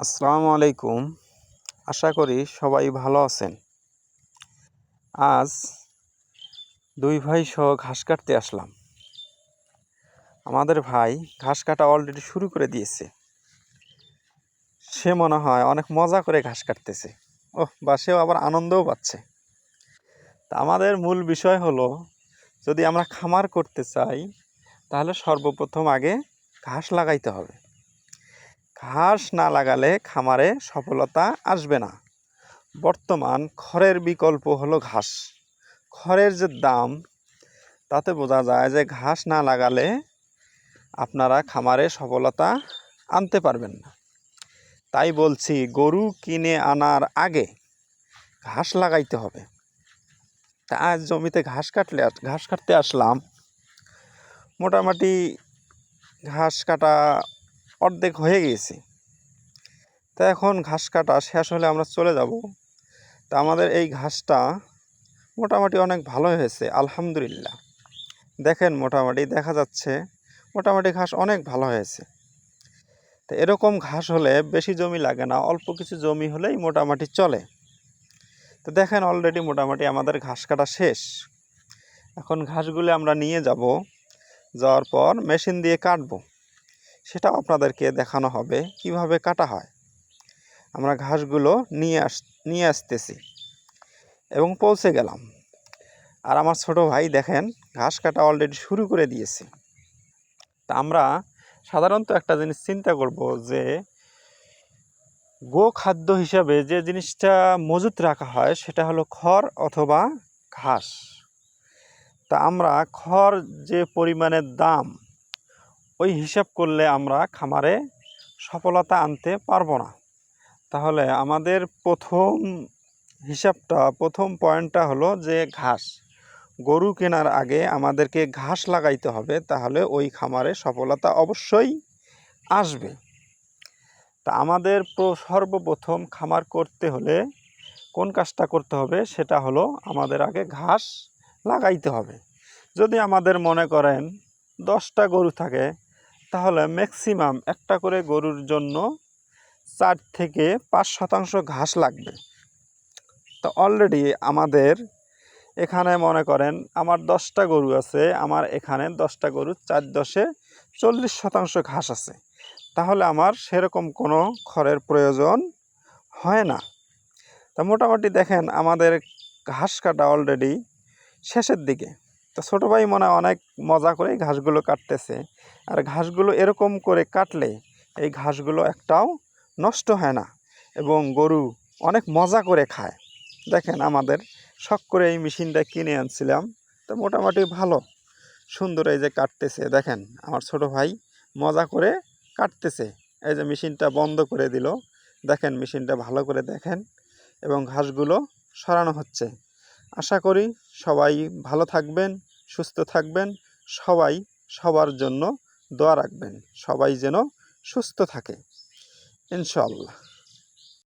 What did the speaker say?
আসসালামু আলাইকুম। আশা করি সবাই ভালো আছেন। আজ দুই ভাই সহ ঘাস কাটতে আসলাম। আমাদের ভাই ঘাস কাটা অলরেডি শুরু করে দিয়েছে। সে মনে হয় অনেক মজা করে ঘাস কাটতেছে। বা সেও আবার আনন্দও পাচ্ছে। তা আমাদের মূল বিষয় হলো, যদি আমরা খামার করতে চাই তাহলে সর্বপ্রথম আগে ঘাস লাগাইতে হবে। ঘাস না লাগালে খামারে সফলতা আসবে না। বর্তমান খড়ের বিকল্প হলো ঘাস। খড়ের যে দাম, তাতে বোঝা যায় যে ঘাস না লাগালে আপনারা খামারে সফলতা আনতে পারবেন না। তাই বলছি, গরু কিনে আনার আগে ঘাস লাগাইতে হবে। তা আজ জমিতে ঘাস কাটতে আসলাম। মোটামুটি ঘাস কাটা অর্ধেক হয়ে গিয়েছে। তা এখন ঘাস কাটা শেষ হলে আমরা চলে যাব। তা আমাদের এই ঘাসটা মোটামুটি অনেক ভালো হয়েছে, আলহামদুলিল্লাহ। দেখেন, মোটামুটি দেখা যাচ্ছে মোটামুটি ঘাস অনেক ভালো হয়েছে। তো এরকম ঘাস হলে বেশি জমি লাগে না, অল্প কিছু জমি হলেই মোটামুটি চলে। তো দেখেন, অলরেডি মোটামুটি আমাদের ঘাস কাটা শেষ। এখন ঘাসগুলো আমরা নিয়ে যাওয়ার পর মেশিন দিয়ে কাটবো। সেটাও আপনাদেরকে দেখানো হবে কিভাবে কাটা হয়। আমরা ঘাসগুলো নিয়ে আসতেছি এবং পৌঁছে গেলাম। আর আমার ছোট ভাই দেখেন ঘাস কাটা অলরেডি শুরু করে দিয়েছে। তা আমরা সাধারণত একটা জিনিস চিন্তা করব যে খাদ্য হিসাবে যে জিনিসটা মজুত রাখা হয় সেটা হলো খড় অথবা ঘাস। তা আমরা খড় যে পরিমাণের দাম, ওই হিসাব করলে আমরা খামারে সফলতা আনতে পারবো না। তাহলে আমাদের প্রথম পয়েন্টটা হলো যে ঘাস। গরু কেনার আগে আমাদেরকে ঘাস লাগাইতে হবে, তাহলে ওই খামারে সফলতা অবশ্যই আসবে। তা আমাদের সর্বপ্রথম খামার করতে হলে কোন কাজটা করতে হবে, সেটা হলো আমাদের আগে ঘাস লাগাইতে হবে। যদি আমাদের মনে করেন 10টা গরু থাকে, তাহলে ম্যাক্সিমাম একটা করে গরুর জন্য 4 থেকে 5% ঘাস লাগবে। তো অলরেডি আমাদের এখানে মনে করেন আমার 10টা গরু আছে, আমার এখানে 10টা গরু 4×10 40% ঘাস আছে। তাহলে আমার সেরকম কোনো খড়ের প্রয়োজন হয় না। তা মোটামুটি দেখেন আমাদের ঘাস কাটা অলরেডি শেষের দিকে। তো ছোটো ভাই মনে হয় অনেক মজা করে ঘাসগুলো কাটতেছে। আর ঘাসগুলো এরকম করে কাটলে এই ঘাসগুলো একটাও নষ্ট হয় না এবং গরু অনেক মজা করে খায়। দেখেন, আমাদের শখ করে এই মেশিনটা কিনে আনছিলাম। তো মোটামুটি ভালো সুন্দর এই যে কাটতেছে। দেখেন আমার ছোট ভাই মজা করে কাটতেছে। এই যে মেশিনটা বন্ধ করে দিল। দেখেন মেশিনটা ভালো করে দেখেন এবং ঘাসগুলো সরানো হচ্ছে। আশা করি সবাই ভালো থাকবেন, সুস্থ থাকবেন। সবাই সবার জন্য দোয়া রাখবেন, সবাই যেন সুস্থ থাকে, ইনশাআল্লাহ।